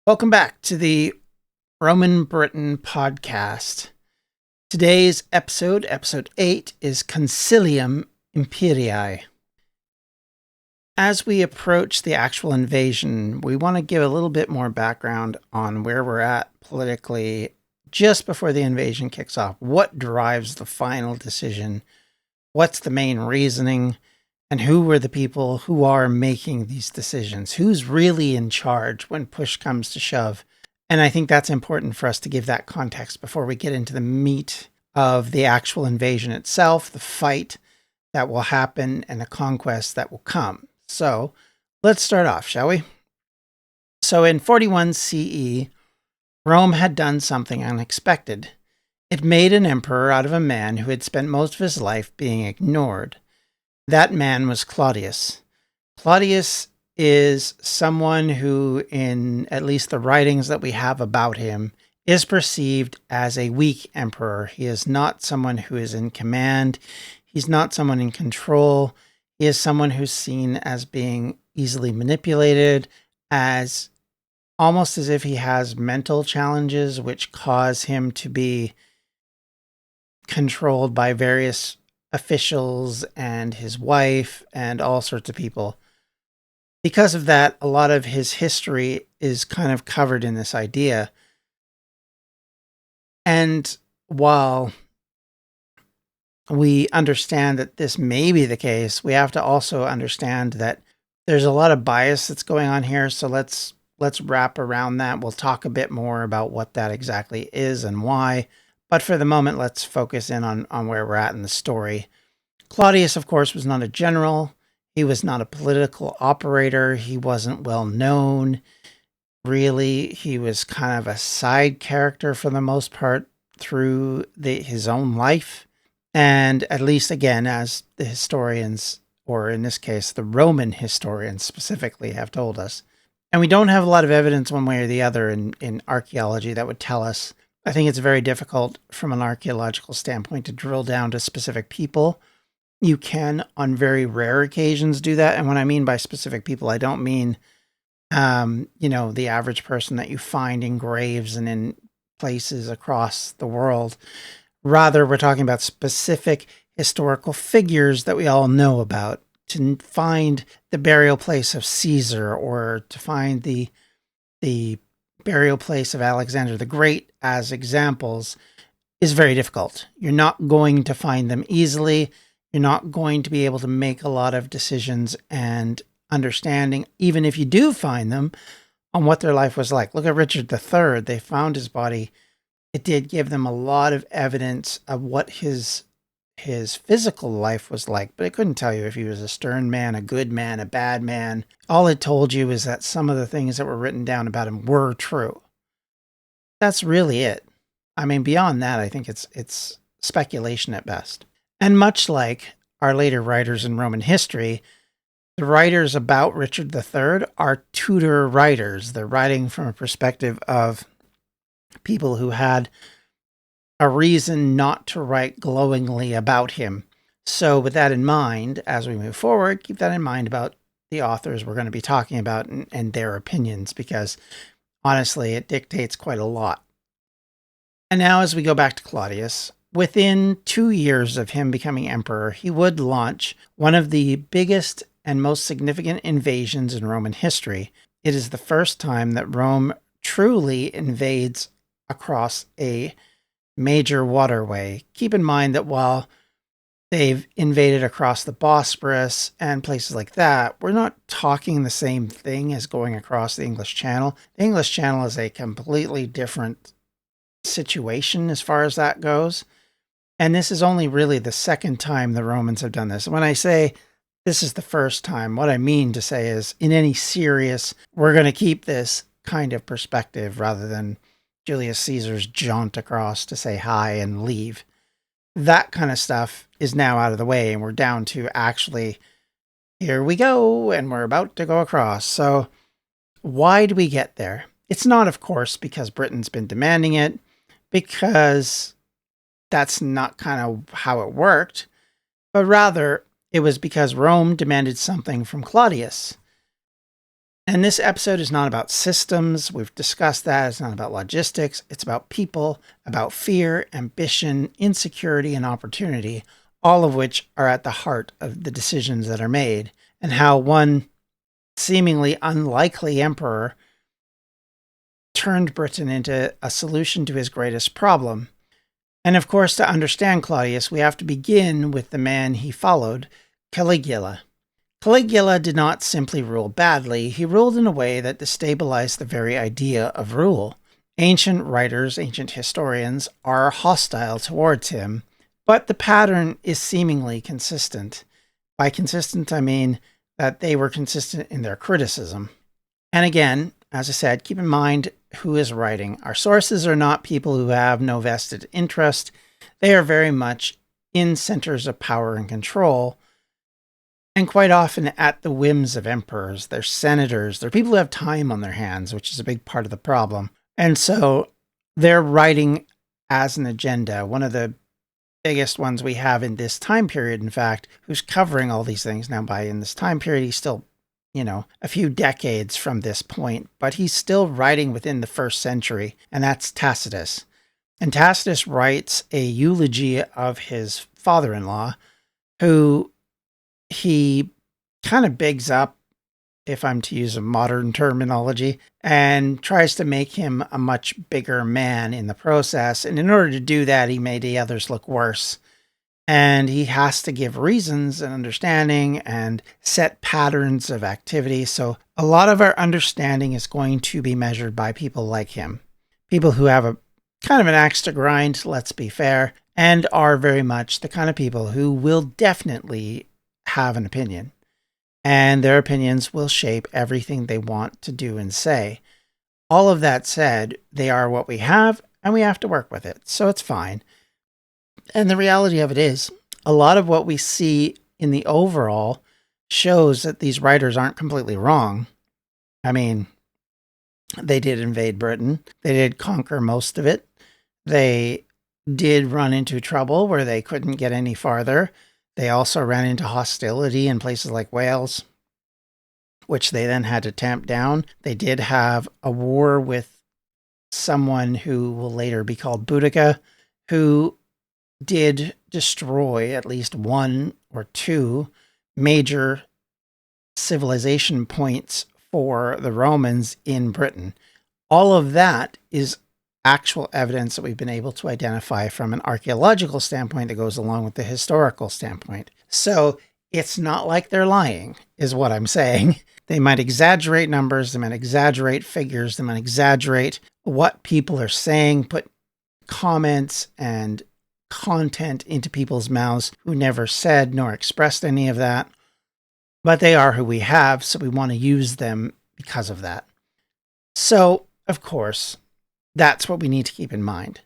Welcome back to the Roman Britain podcast. Today's episode 8, is Consilium Imperii. As we approach the actual invasion, we want to give a little bit more background on where we're at politically just before the invasion kicks off. What drives the final decision? What's the main reasoning? And who are the people who are making these decisions? Who's really in charge when push comes to shove? And I think that's important for us to give that context before we get into the meat of the actual invasion itself, the fight that will happen, and the conquest that will come. So let's start off, shall we? So in 41 CE, Rome had done something unexpected. It made an emperor out of a man who had spent most of his life being ignored. That man was Claudius. Claudius is someone who, in at least the writings that we have about him, is perceived as a weak emperor. He is not someone who is in command. He's not someone in control. He is someone who's seen as being easily manipulated, as almost as if he has mental challenges which cause him to be controlled by various officials and his wife and all sorts of people. Because of that, a lot of his history is kind of covered in this idea. And while we understand that this may be the case, we have to also understand that there's a lot of bias that's going on here. So let's wrap around that. We'll talk a bit more about what that exactly is and why. But for the moment, let's focus in on where we're at in the story. Claudius, of course, was not a general. He was not a political operator. He wasn't well known. Really, he was kind of a side character for the most part through his own life. And at least, again, as the historians, or in this case, the Roman historians specifically, have told us. And we don't have a lot of evidence one way or the other in archaeology that would tell us. I think it's very difficult from an archaeological standpoint to drill down to specific people. You can, on very rare occasions, do that. And when I mean by specific people, I don't mean, the average person that you find in graves and in places across the world. Rather, we're talking about specific historical figures that we all know about. To find the burial place of Caesar, or to find the burial place of Alexander the Great as examples, is very difficult. You're not going to find them easily. You're not going to be able to make a lot of decisions and understanding, even if you do find them, on what their life was like. Look at Richard III. They found his body. It did give them a lot of evidence of what his physical life was like, but it couldn't tell you if he was a stern man, a good man, a bad man. All it told you is that some of the things that were written down about him were true. That's really it. I mean, beyond that, I think it's speculation at best. And much like our later writers in Roman history, the writers about Richard III are Tudor writers. They're writing from a perspective of people who had a reason not to write glowingly about him. So with that in mind, as we move forward, keep that in mind about the authors we're going to be talking about and their opinions, because honestly, it dictates quite a lot. And now as we go back to Claudius, within 2 years of him becoming emperor, he would launch one of the biggest and most significant invasions in Roman history. It is the first time that Rome truly invades across a major waterway. Keep in mind that while they've invaded across the Bosporus and places like that, we're not talking the same thing as going across the English Channel. The English Channel is a completely different situation as far as that goes. And this is only really the second time the Romans have done this. When I say this is the first time, what I mean to say is in any serious, we're going to keep this kind of perspective rather than Julius Caesar's jaunt across to say hi and leave. That kind of stuff is now out of the way, and we're down to actually, here we go, and we're about to go across. So why do we get there? It's not, of course, because Britain's been demanding it, because that's not kind of how it worked, but rather it was because Rome demanded something from Claudius. And this episode is not about systems. We've discussed that. It's not about logistics. It's about people, about fear, ambition, insecurity, and opportunity, all of which are at the heart of the decisions that are made, and how one seemingly unlikely emperor turned Britain into a solution to his greatest problem. And of course, to understand Claudius, we have to begin with the man he followed, Caligula. Caligula did not simply rule badly, he ruled in a way that destabilized the very idea of rule. Ancient writers, ancient historians, are hostile towards him, but the pattern is seemingly consistent. By consistent, I mean that they were consistent in their criticism. And again, as I said, keep in mind who is writing. Our sources are not people who have no vested interest. They are very much in centers of power and control, and quite often at the whims of emperors. They're senators. They're people who have time on their hands, which is a big part of the problem. And so they're writing as an agenda. One of the biggest ones we have in this time period, in fact, who's covering all these things. Now, in this time period, he's still, a few decades from this point, but he's still writing within the first century, and that's Tacitus. And Tacitus writes a eulogy of his father-in-law, who he kind of bigs up, if I'm to use a modern terminology, and tries to make him a much bigger man in the process. And in order to do that, he made the others look worse. And he has to give reasons and understanding and set patterns of activity. So a lot of our understanding is going to be measured by people like him. People who have a kind of an axe to grind, let's be fair, and are very much the kind of people who will definitely have an opinion. And their opinions will shape everything they want to do and say. All of that said, they are what we have, and we have to work with it. So it's fine. And the reality of it is, a lot of what we see in the overall shows that these writers aren't completely wrong. I mean, they did invade Britain. They did conquer most of it. They did run into trouble where they couldn't get any farther. They also ran into hostility in places like Wales, which they then had to tamp down. They did have a war with someone who will later be called Boudica, who did destroy at least one or two major civilization points for the Romans in Britain. All of that is actual evidence that we've been able to identify from an archaeological standpoint that goes along with the historical standpoint. So it's not like they're lying, is what I'm saying. They might exaggerate numbers, they might exaggerate figures, they might exaggerate what people are saying, put comments and content into people's mouths who never said nor expressed any of that. But they are who we have, so we want to use them because of that. So, of course, that's what we need to keep in mind.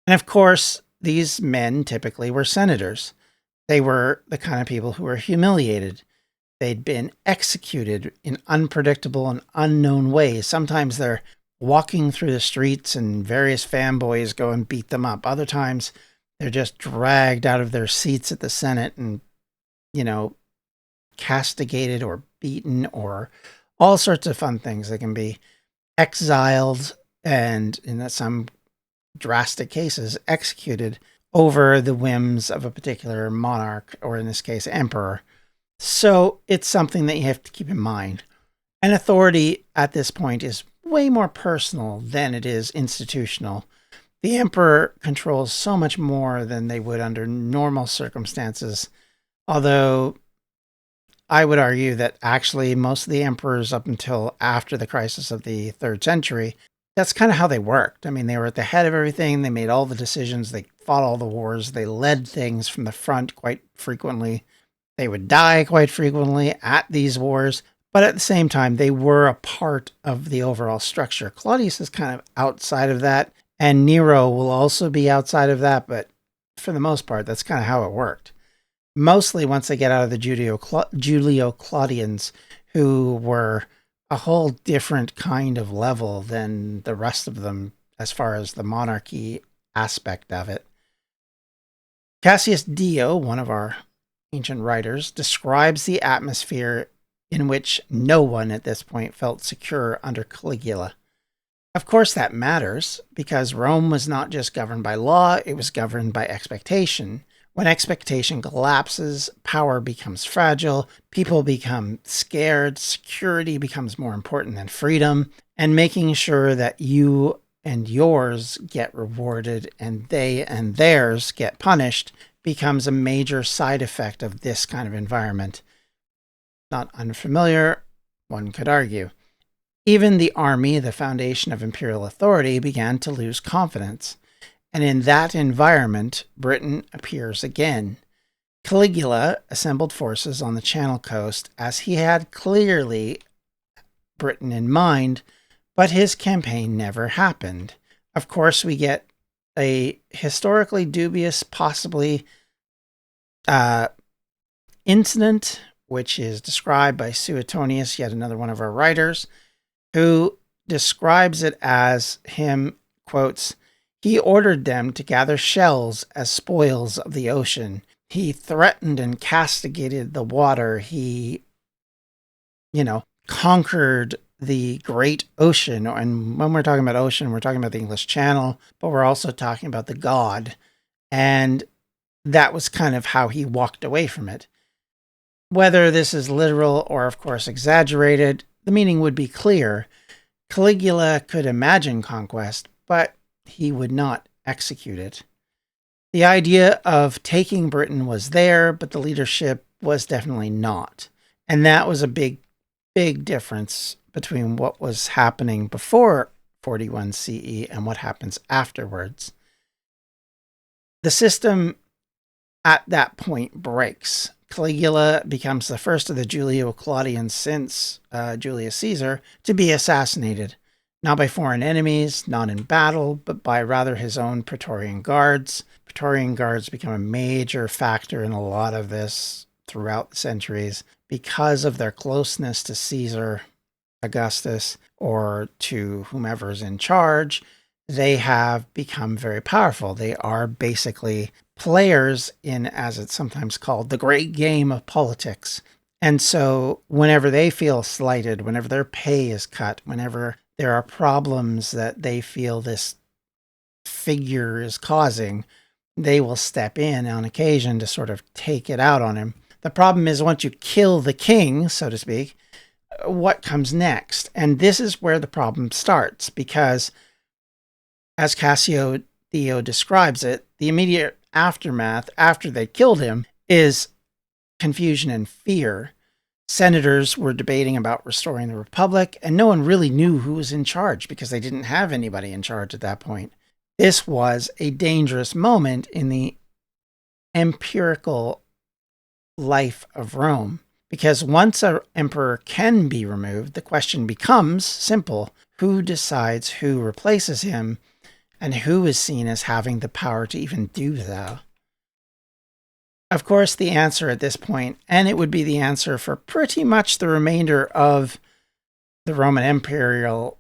And of course, these men typically were senators. They were the kind of people who were humiliated. They'd been executed in unpredictable and unknown ways. Sometimes they're walking through the streets and various fanboys go and beat them up. Other times they're just dragged out of their seats at the Senate and, castigated or beaten or all sorts of fun things. They can be exiled and, in some drastic cases, executed over the whims of a particular monarch, or in this case, emperor. So it's something that you have to keep in mind. And authority at this point is way more personal than it is institutional. The emperor controls so much more than they would under normal circumstances, although I would argue that actually most of the emperors up until after the crisis of the 3rd century, that's kind of how they worked. I mean, they were at the head of everything. They made all the decisions. They fought all the wars. They led things from the front quite frequently. They would die quite frequently at these wars. But at the same time, they were a part of the overall structure. Claudius is kind of outside of that, and Nero will also be outside of that. But for the most part, that's kind of how it worked. Mostly once they get out of the Julio-Claudians, who were a whole different kind of level than the rest of them as far as the monarchy aspect of it. Cassius Dio, one of our ancient writers, describes the atmosphere in which no one at this point felt secure under Caligula. Of course, that matters, because Rome was not just governed by law, it was governed by expectation. When expectation collapses, power becomes fragile, people become scared, security becomes more important than freedom, and making sure that you and yours get rewarded and they and theirs get punished becomes a major side effect of this kind of environment. Not unfamiliar, one could argue. Even the army, the foundation of imperial authority, began to lose confidence. And in that environment, Britain appears again. Caligula assembled forces on the Channel coast as he had clearly Britain in mind, but his campaign never happened. Of course, we get a historically dubious, possibly incident, which is described by Suetonius, yet another one of our writers, who describes it as him, quotes, "He ordered them to gather shells as spoils of the ocean. He threatened and castigated the water. He, conquered the great ocean." And when we're talking about ocean, we're talking about the English Channel, but we're also talking about the god. And that was kind of how he walked away from it. Whether this is literal or, of course, exaggerated, the meaning would be clear. Caligula could imagine conquest, but he would not execute it. The idea of taking Britain was there, but the leadership was definitely not. And that was a big, big difference between what was happening before 41 CE and what happens afterwards. The system at that point breaks. Caligula becomes the first of the Julio-Claudians since Julius Caesar to be assassinated, not by foreign enemies, not in battle, but by rather his own Praetorian guards. Praetorian guards become a major factor in a lot of this throughout the centuries because of their closeness to Caesar, Augustus, or to whomever's in charge. They have become very powerful. They are basically players in, as it's sometimes called, the great game of politics. And so whenever they feel slighted, whenever their pay is cut, whenever there are problems that they feel this figure is causing, they will step in on occasion to sort of take it out on him. The problem is once you kill the king, so to speak, what comes next? And this is where the problem starts, because as Cassio Dio describes it, the immediate aftermath after they killed him is confusion and fear. Senators were debating about restoring the republic, and no one really knew who was in charge because they didn't have anybody in charge at that point. This was a dangerous moment in the empirical life of Rome, because once an emperor can be removed, the question becomes simple: who decides who replaces him? And who is seen as having the power to even do that? Of course, the answer at this point, and it would be the answer for pretty much the remainder of the Roman imperial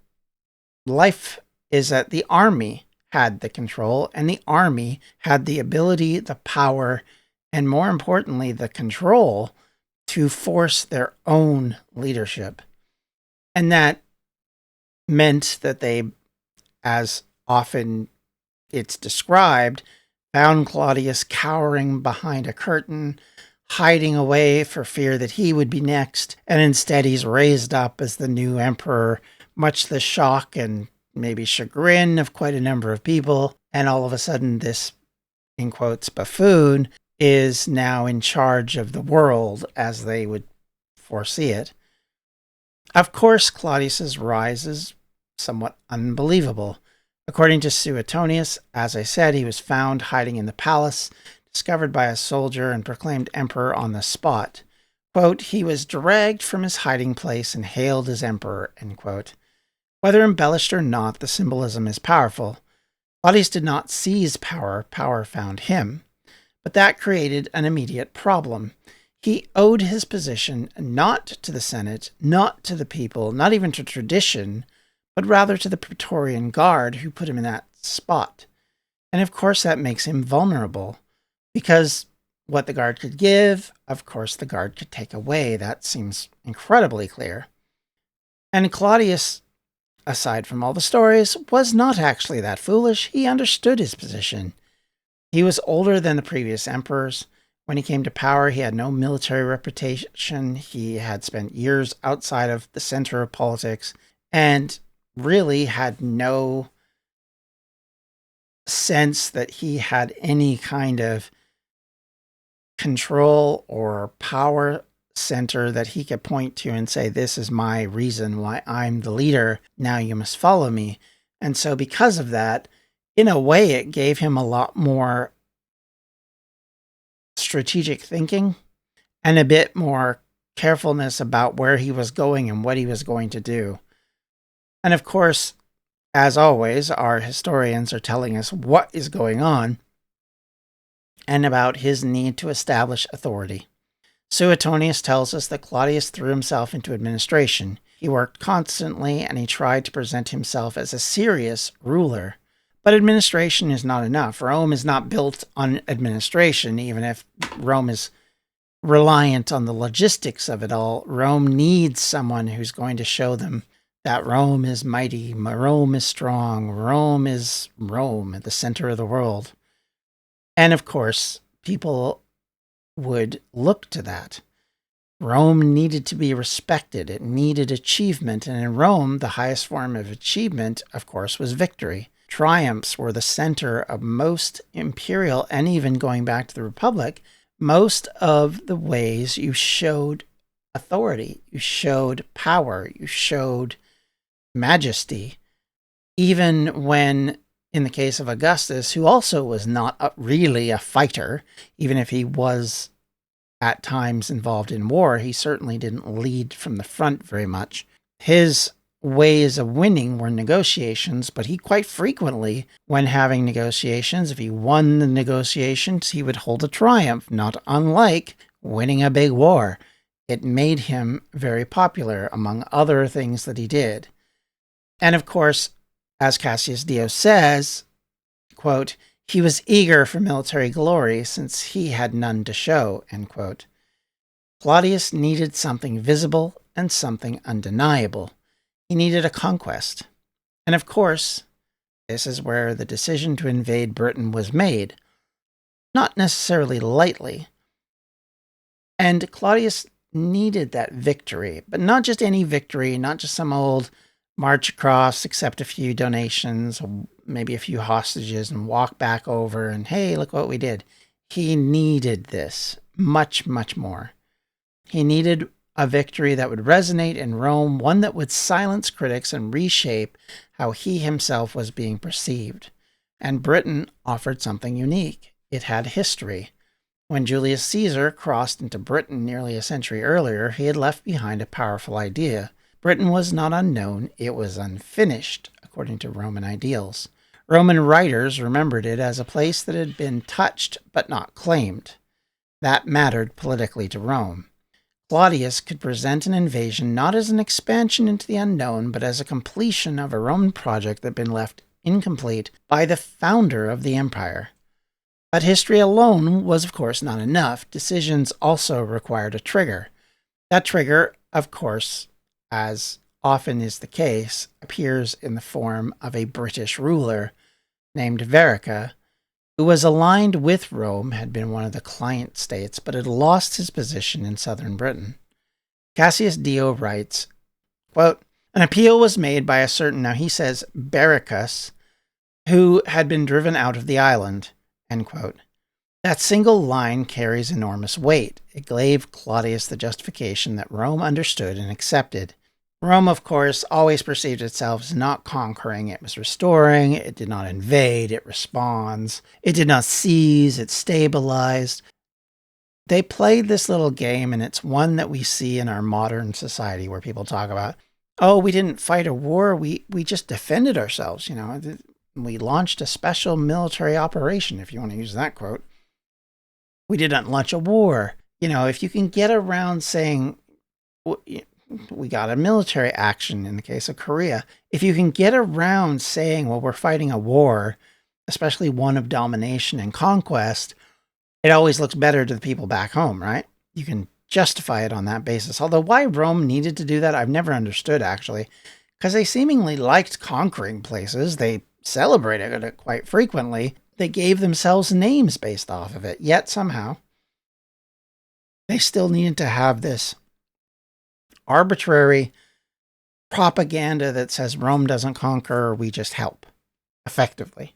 life, is that the army had the control, and the army had the ability, the power, and more importantly, the control to force their own leadership. And that meant that they, as often it's described, found Claudius cowering behind a curtain, hiding away for fear that he would be next, and instead he's raised up as the new emperor, much to the shock and maybe chagrin of quite a number of people, and all of a sudden this, in quotes, buffoon is now in charge of the world as they would foresee it. Of course, Claudius's rise is somewhat unbelievable. According to Suetonius, as I said, he was found hiding in the palace, discovered by a soldier, and proclaimed emperor on the spot. Quote, "He was dragged from his hiding place and hailed as emperor," end quote. Whether embellished or not, the symbolism is powerful. Claudius did not seize power, power found him. But that created an immediate problem. He owed his position not to the Senate, not to the people, not even to tradition, but rather to the Praetorian Guard who put him in that spot. And of course that makes him vulnerable, because what the guard could give, of course, the guard could take away. That seems incredibly clear. And Claudius, aside from all the stories, was not actually that foolish. He understood his position. He was older than the previous emperors. When he came to power, he had no military reputation. He had spent years outside of the center of politics and really had no sense that he had any kind of control or power center that he could point to and say, this is my reason why I'm the leader. Now you must follow me. And so because of that, in a way, it gave him a lot more strategic thinking and a bit more carefulness about where he was going and what he was going to do. And of course, as always, our historians are telling us what is going on and about his need to establish authority. Suetonius tells us that Claudius threw himself into administration. He worked constantly and he tried to present himself as a serious ruler. But administration is not enough. Rome is not built on administration, even if Rome is reliant on the logistics of it all. Rome needs someone who's going to show them that Rome is mighty, Rome is strong, Rome is Rome at the center of the world. And of course, people would look to that. Rome needed to be respected. It needed achievement. And in Rome, the highest form of achievement, of course, was victory. Triumphs were the center of most imperial, and even going back to the Republic, most of the ways you showed authority, you showed power, you showed majesty. Even when, in the case of Augustus, who also was not really a fighter, even if he was at times involved in war, he certainly didn't lead from the front very much. His ways of winning were negotiations, but he quite frequently, when having negotiations, if he won the negotiations, he would hold a triumph, not unlike winning a big war. It made him very popular, among other things that he did. And of course, as Cassius Dio says, quote, he was eager for military glory since he had none to show, end quote. Claudius needed something visible and something undeniable. He needed a conquest. And of course, this is where the decision to invade Britain was made. Not necessarily lightly. And Claudius needed that victory, but not just any victory, not just some old march across, accept a few donations, maybe a few hostages, and walk back over and, hey, look what we did. He needed this much, much more. He needed a victory that would resonate in Rome, one that would silence critics and reshape how he himself was being perceived. And Britain offered something unique. It had history. When Julius Caesar crossed into Britain nearly a century earlier, he had left behind a powerful idea. Britain was not unknown, it was unfinished, according to Roman ideals. Roman writers remembered it as a place that had been touched but not claimed. That mattered politically to Rome. Claudius could present an invasion not as an expansion into the unknown, but as a completion of a Roman project that had been left incomplete by the founder of the empire. But history alone was, of course, not enough. Decisions also required a trigger. That trigger, of course, as often is the case, appears in the form of a British ruler named Verrica, who was aligned with Rome, had been one of the client states, but had lost his position in southern Britain. Cassius Dio writes, quote, an appeal was made by a certain, now he says, Bericus, who had been driven out of the island, end quote. That single line carries enormous weight. It gave Claudius the justification that Rome understood and accepted. Rome, of course, always perceived itself as not conquering. It was restoring. It did not invade. It responds. It did not seize. It stabilized. They played this little game, and it's one that we see in our modern society where people talk about, oh, we didn't fight a war. We just defended ourselves. You know, we launched a special military operation, if you want to use that quote. We didn't launch a war. You know, if you can get around saying, we got a military action in the case of Korea. If you can get around saying, well, we're fighting a war, especially one of domination and conquest, It always looks better to the people back home, right? You can justify it on that basis. Although why Rome needed to do that, I've never understood, actually, because they seemingly liked conquering places. They celebrated it quite frequently. They gave themselves names based off of it. Yet somehow, they still needed to have this arbitrary propaganda that says Rome doesn't conquer, we just help, effectively.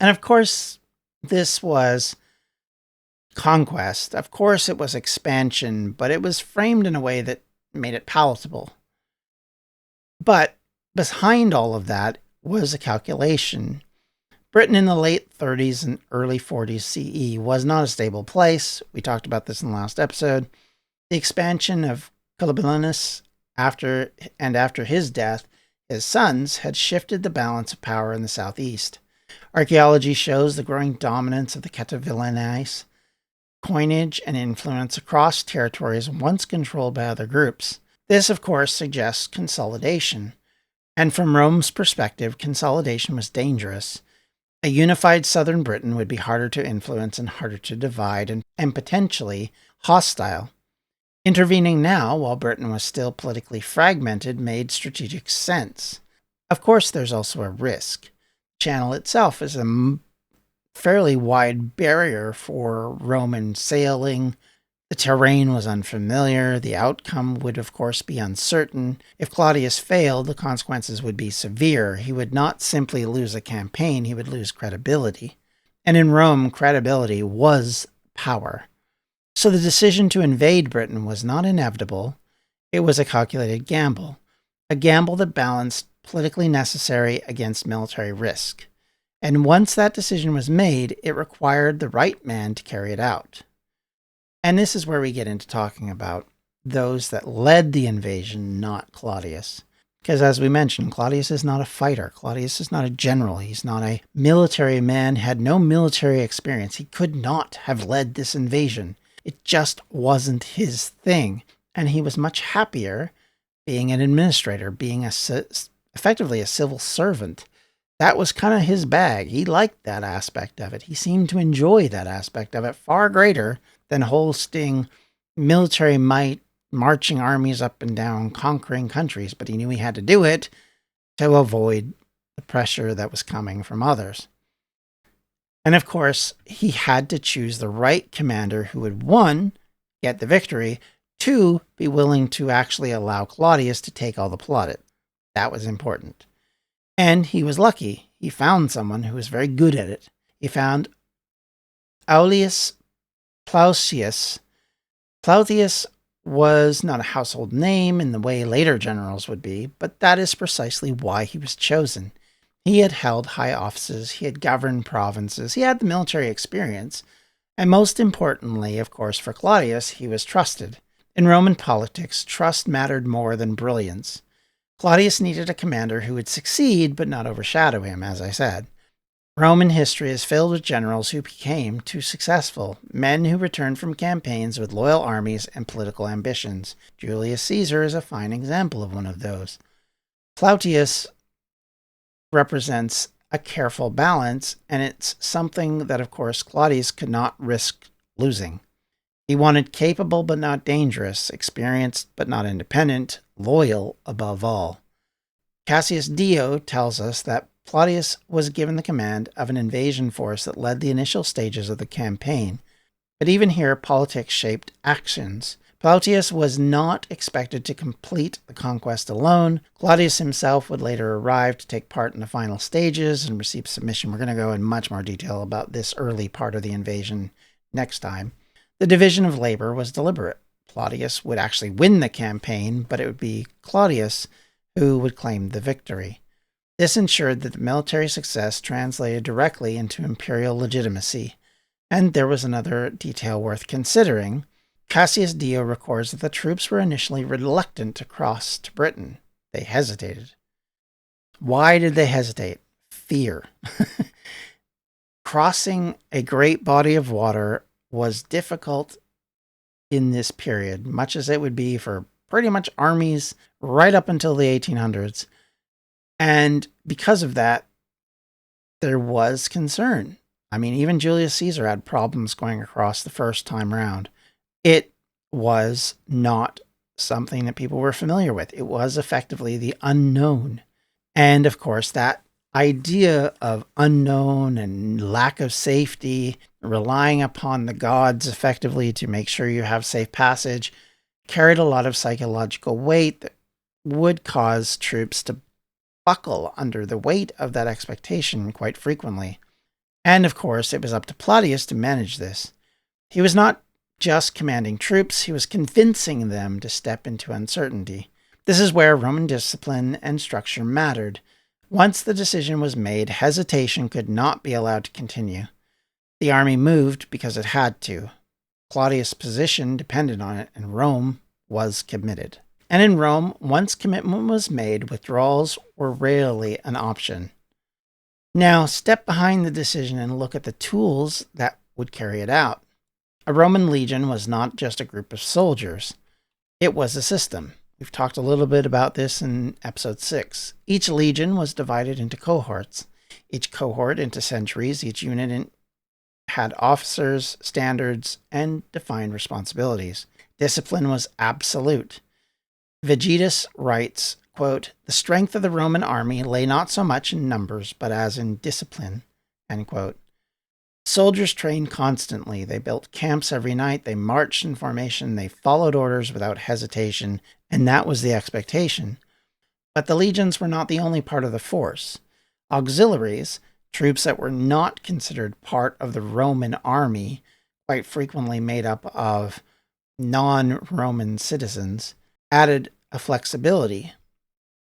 And of course, this was conquest. Of course, it was expansion, but it was framed in a way that made it palatable. But behind all of that was a calculation. Britain in the late 30s and early 40s CE was not a stable place. We talked about this in the last episode. The expansion of Claudius after his death, his sons had shifted the balance of power in the southeast. Archaeology shows the growing dominance of the Catavillanese, coinage and influence across territories once controlled by other groups. This, of course, suggests consolidation. And from Rome's perspective, consolidation was dangerous. A unified southern Britain would be harder to influence and harder to divide and potentially hostile. Intervening now, while Britain was still politically fragmented, made strategic sense. Of course, there's also a risk. The Channel itself is a fairly wide barrier for Roman sailing. The terrain was unfamiliar. The outcome would, of course, be uncertain. If Claudius failed, the consequences would be severe. He would not simply lose a campaign, he would lose credibility. And in Rome, credibility was power. So the decision to invade Britain was not inevitable. It was a calculated gamble. A gamble that balanced politically necessary against military risk. And once that decision was made, it required the right man to carry it out. And this is where we get into talking about those that led the invasion, not Claudius. Because as we mentioned, Claudius is not a fighter. Claudius is not a general. He's not a military man, had no military experience. He could not have led this invasion. It just wasn't his thing. And he was much happier being an administrator, being effectively a civil servant. That was kind of his bag. He liked that aspect of it. He seemed to enjoy that aspect of it far greater than hosting military might, marching armies up and down, conquering countries. But he knew he had to do it to avoid the pressure that was coming from others. And of course, he had to choose the right commander who would, 1, get the victory, 2, be willing to actually allow Claudius to take all the plaudit. That was important. And he was lucky. He found someone who was very good at it. He found Aulus Plautius. Plautius was not a household name in the way later generals would be, but that is precisely why he was chosen. He had held high offices, he had governed provinces, he had the military experience, and most importantly, of course, for Claudius, he was trusted. In Roman politics, trust mattered more than brilliance. Claudius needed a commander who would succeed but not overshadow him, as I said. Roman history is filled with generals who became too successful, men who returned from campaigns with loyal armies and political ambitions. Julius Caesar is a fine example of one of those. Plautius represents a careful balance, and it's something that, of course, Claudius could not risk losing. He wanted capable but not dangerous, experienced but not independent, loyal above all. Cassius Dio tells us that Claudius was given the command of an invasion force that led the initial stages of the campaign. But even here, politics shaped actions. Plautius was not expected to complete the conquest alone. Claudius himself would later arrive to take part in the final stages and receive submission. We're going to go in much more detail about this early part of the invasion next time. The division of labor was deliberate. Claudius would actually win the campaign, but it would be Claudius who would claim the victory. This ensured that the military success translated directly into imperial legitimacy. And there was another detail worth considering. Cassius Dio records that the troops were initially reluctant to cross to Britain. They hesitated. Why did they hesitate? Fear. Crossing a great body of water was difficult in this period, much as it would be for pretty much armies right up until the 1800s. And because of that, there was concern. I mean, even Julius Caesar had problems going across the first time round. It was not something that people were familiar with. It was effectively the unknown. And of course, that idea of unknown and lack of safety, relying upon the gods effectively to make sure you have safe passage, carried a lot of psychological weight that would cause troops to buckle under the weight of that expectation quite frequently. And of course, it was up to Claudius to manage this. He was not just commanding troops, he was convincing them to step into uncertainty. This is where Roman discipline and structure mattered. Once the decision was made, hesitation could not be allowed to continue. The army moved because it had to. Claudius' position depended on it, and Rome was committed. And in Rome, once commitment was made, withdrawals were rarely an option. Now, step behind the decision and look at the tools that would carry it out. A Roman legion was not just a group of soldiers. It was a system. We've talked a little bit about this in episode 6. Each legion was divided into cohorts. Each cohort into centuries. Each unit had officers, standards, and defined responsibilities. Discipline was absolute. Vegetus writes, quote, "The strength of the Roman army lay not so much in numbers, but as in discipline," end quote. Soldiers trained constantly. They built camps every night. They marched in formation. They followed orders without hesitation, and that was the expectation. But the legions were not the only part of the force. Auxiliaries, troops that were not considered part of the Roman army, quite frequently made up of non-Roman citizens, added a flexibility.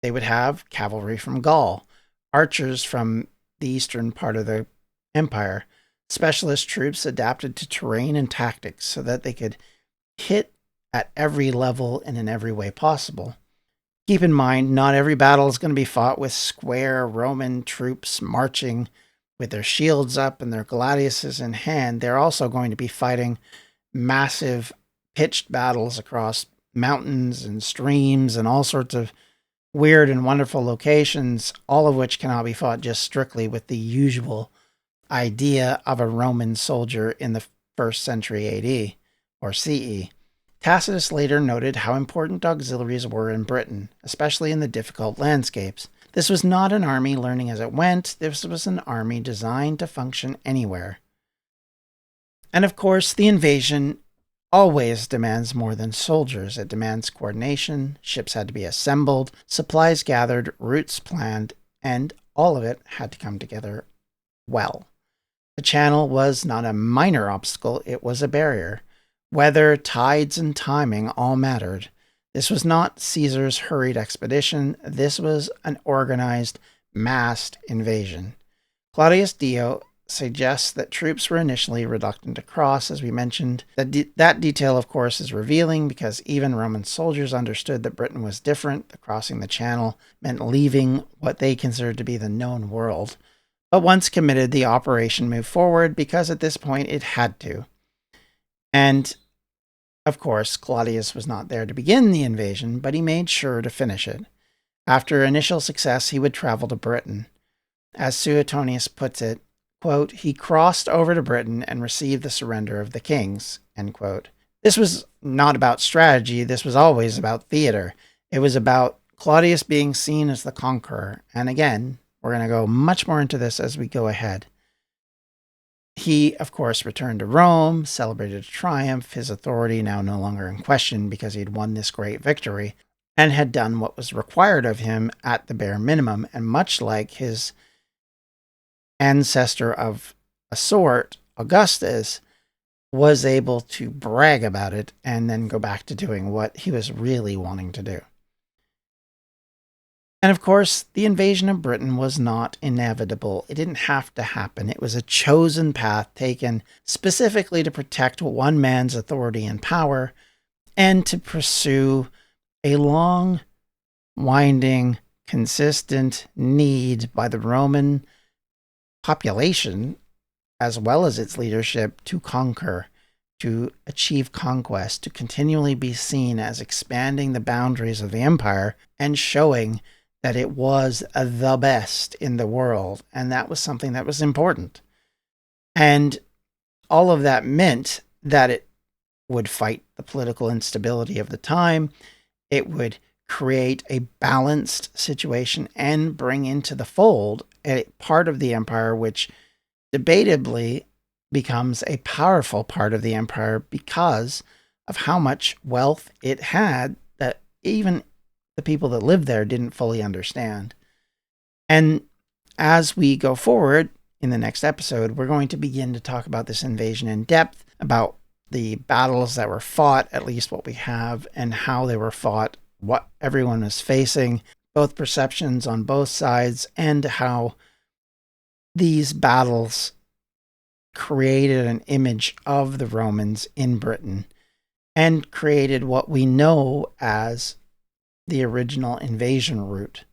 They would have cavalry from Gaul, archers from the eastern part of the empire, specialist troops adapted to terrain and tactics so that they could hit at every level and in every way possible. Keep in mind, not every battle is going to be fought with square Roman troops marching with their shields up and their gladiuses in hand. They're also going to be fighting massive pitched battles across mountains and streams and all sorts of weird and wonderful locations, all of which cannot be fought just strictly with the usual idea of a Roman soldier in the 1st century AD or CE. Tacitus later noted how important auxiliaries were in Britain, especially in the difficult landscapes. This was not an army learning as it went. This was an army designed to function anywhere. And of course, the invasion always demands more than soldiers. It demands coordination. Ships had to be assembled, supplies gathered, routes planned, and all of it had to come together well. The channel was not a minor obstacle, it was a barrier. Weather, tides, and timing all mattered. This was not Caesar's hurried expedition. This was an organized, massed invasion. Claudius Dio suggests that troops were initially reluctant to cross, as we mentioned. That detail, of course, is revealing because even Roman soldiers understood that Britain was different. The crossing the channel meant leaving what they considered to be the known world. But once committed, the operation moved forward because at this point it had to. And, of course, Claudius was not there to begin the invasion, but he made sure to finish it. After initial success, he would travel to Britain. As Suetonius puts it, quote, "He crossed over to Britain and received the surrender of the kings," end quote. This was not about strategy. This was always about theater. It was about Claudius being seen as the conqueror. And again, we're going to go much more into this as we go ahead. He, of course, returned to Rome, celebrated a triumph, his authority now no longer in question because he had won this great victory and had done what was required of him at the bare minimum. And much like his ancestor of a sort, Augustus, was able to brag about it and then go back to doing what he was really wanting to do. And of course, the invasion of Britain was not inevitable. It didn't have to happen. It was a chosen path taken specifically to protect one man's authority and power and to pursue a long, winding, consistent need by the Roman population, as well as its leadership, to conquer, to achieve conquest, to continually be seen as expanding the boundaries of the empire and showing that it was the best in the world, and that was something that was important. And all of that meant that it would fight the political instability of the time. It would create a balanced situation and bring into the fold a part of the empire which debatably becomes a powerful part of the empire because of how much wealth it had that even the people that lived there didn't fully understand. And as we go forward in the next episode, we're going to begin to talk about this invasion in depth, about the battles that were fought, at least what we have, and how they were fought, what everyone was facing, both perceptions on both sides, and how these battles created an image of the Romans in Britain and created what we know as the original invasion route.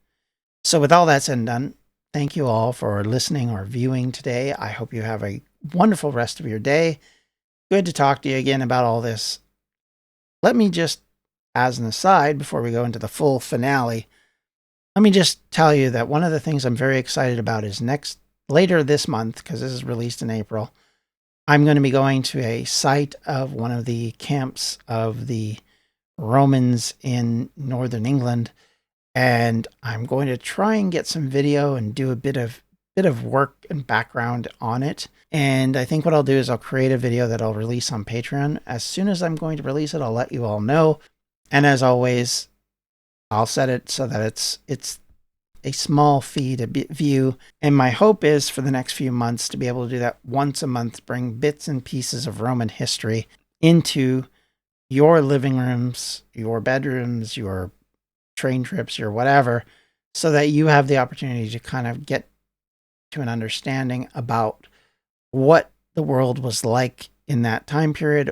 So with all that said and done, thank you all for listening or viewing today. I hope you have a wonderful rest of your day. Good to talk to you again about all this. Let me just, as an aside, before we go into the full finale, let me just tell you that one of the things I'm very excited about is later this month, because this is released in April, I'm going to be going to a site of one of the camps of the Romans in northern England, and I'm going to try and get some video and do a bit of work and background on it. And I think what I'll do is I'll create a video that I'll release on Patreon. As soon as I'm going to release it, I'll let you all know. And as always, I'll set it so that it's a small fee to view. And my hope is for the next few months to be able to do that once a month, bring bits and pieces of Roman history into your living rooms, your bedrooms, your train trips, your whatever, so that you have the opportunity to kind of get to an understanding about what the world was like in that time period,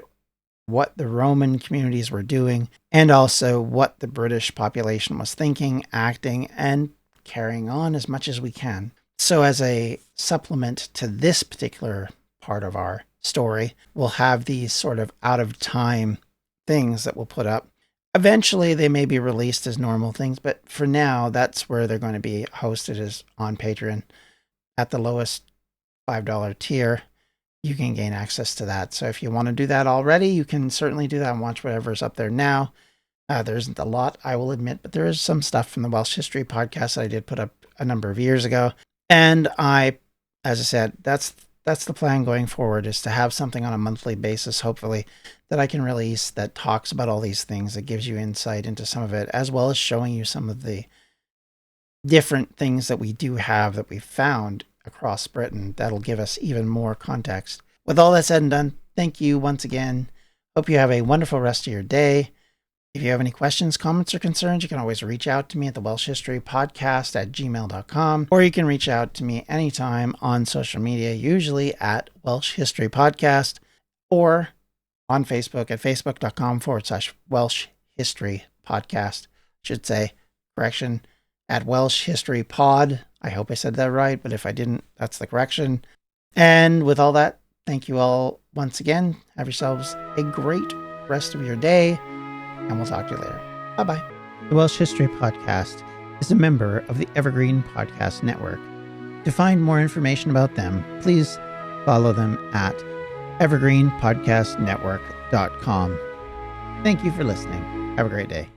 what the Roman communities were doing, and also what the British population was thinking, acting, and carrying on as much as we can. So as a supplement to this particular part of our story, we'll have these sort of out of time things that we'll put up. Eventually they may be released as normal things, but for now, that's where they're going to be hosted, is on Patreon. At the lowest $5 tier, you can gain access to that. So if you want to do that already, you can certainly do that and watch whatever's up there now. There isn't a lot, I will admit, but there is some stuff from the Welsh History podcast that I did put up a number of years ago. And as I said, that's the plan going forward, is to have something on a monthly basis, hopefully, that I can release that talks about all these things, that gives you insight into some of it, as well as showing you some of the different things that we do have that we've found across Britain that'll give us even more context. With all that said and done, thank you once again. Hope you have a wonderful rest of your day. If you have any questions, comments, or concerns, you can always reach out to me at the Welsh History Podcast at gmail.com, or you can reach out to me anytime on social media, usually at Welsh History Podcast, or on Facebook at facebook.com/Welsh History Podcast. Should say, correction, at Welsh History Pod. I hope I said that right, but if I didn't, that's the correction. And with all that, thank you all once again. Have yourselves a great rest of your day, and we'll talk to you later. Bye-bye. The Welsh History Podcast is a member of the Evergreen Podcast Network. To find more information about them, please follow them at evergreenpodcastnetwork.com. Thank you for listening. Have a great day.